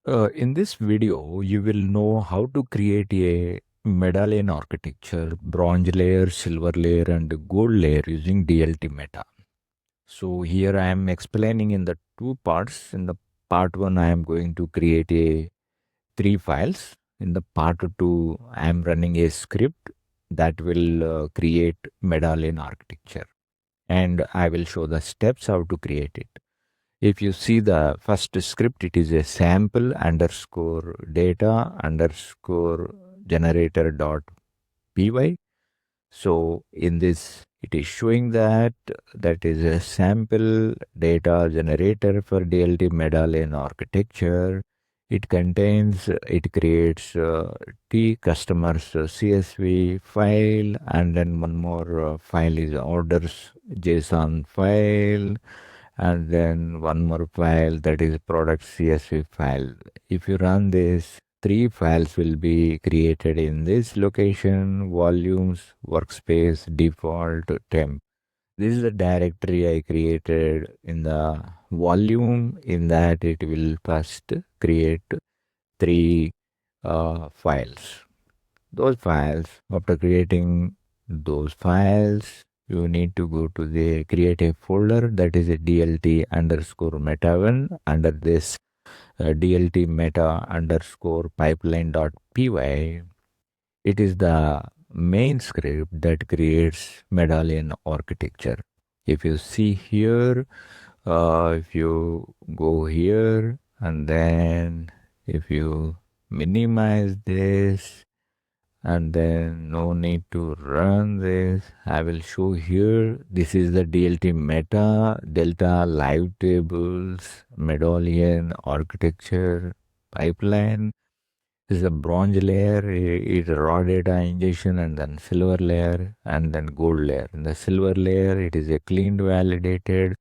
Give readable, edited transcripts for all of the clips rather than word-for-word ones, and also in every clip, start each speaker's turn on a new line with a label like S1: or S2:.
S1: In this video, you will know how to create a medallion architecture, bronze layer, silver layer, and gold layer using DLT-Meta. So here I am explaining in the two parts. In the part one, I am going to create a three files. In the part two, I am running a script that will create medallion architecture, and I will show the steps how to create it. If you see the first script, it is a sample underscore data underscore generator dot py. So in this, it is showing that that is a sample data generator for DLT medallion architecture. It creates T customers CSV file, and then one more file is orders JSON file, and then one more file that is product CSV file. If you run this, three files will be created in this location: volumes, workspace, default, temp. This is the directory I created in the volume. In that, it will first create three files. Those files, after creating those files, you need to go to the create a folder that is a DLT underscore meta one. Under this DLT meta underscore pipeline dot py, it is the main script that creates medallion architecture. If you see here, if you go here and then if you minimize this, and then no need to run this, I will show here. This is the DLT meta delta live tables medallion architecture pipeline. This is a bronze layer, it raw data ingestion, and then silver layer, and then gold layer. In the silver layer, it is a cleaned validated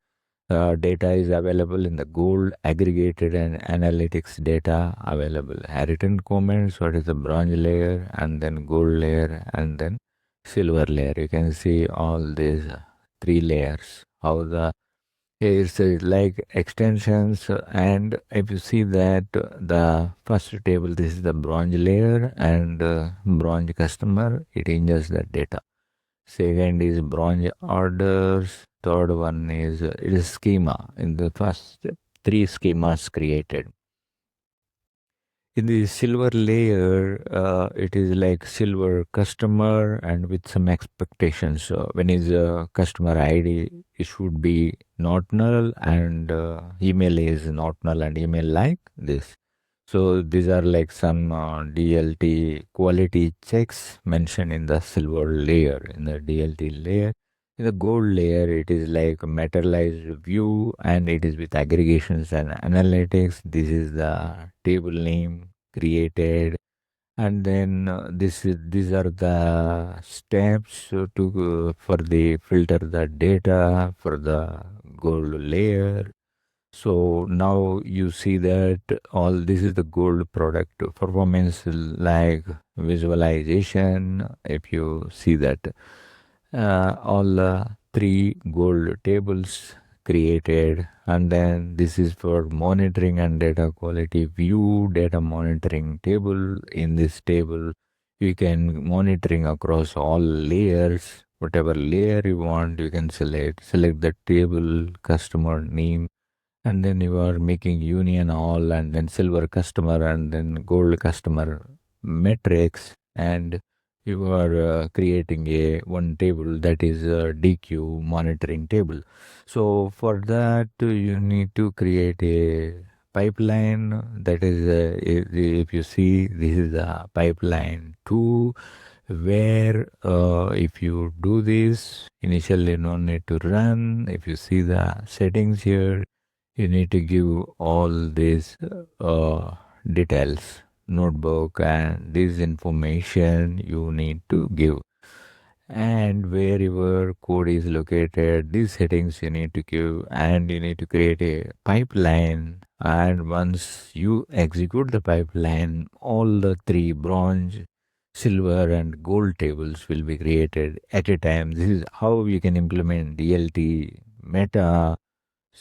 S1: data is available. In the gold, aggregated and analytics data available. Written comments, what is the bronze layer, and then gold layer, and then silver layer. You can see all these three layers. How the it's like extensions, and if you see that the first table, this is the bronze layer and bronze customer, it ingests that data. Second is bronze orders. Third one is it is schema. In the first three schemas created. In the silver layer, it is like silver customer and with some expectations. So when is a customer ID, it should be not null, and email is not null and email like this. So these are like some DLT quality checks mentioned in the silver layer. In the DLT layer, in the gold layer, it is like materialized view, and it is with aggregations and analytics. This is the table name created, and then these are the steps to for the filter the data for the gold layer. So now you see that all this is the gold product performance like visualization. If you see that all three gold tables created, and then this is for monitoring and data quality view data monitoring table. In this table, you can monitoring across all layers. Whatever layer you want, you can select the table customer name, and then you are making union all, and then silver customer, and then gold customer metrics, and you are creating a one table that is a DQ monitoring table. So for that, you need to create a pipeline. That is if you see, this is a pipeline 2, where if you do this initially, no need to run. If you see the settings here, you need to give all these details, notebook, and this information you need to give. And where your code is located, these settings you need to give, and you need to create a pipeline. And once you execute the pipeline, all the three bronze, silver, and gold tables will be created at a time. This is how you can implement DLT, Meta,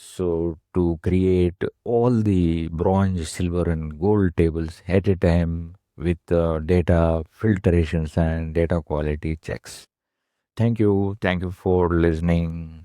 S1: So to create all the bronze, silver, and gold tables at a time with data filtrations and data quality checks. Thank you. Thank you for listening.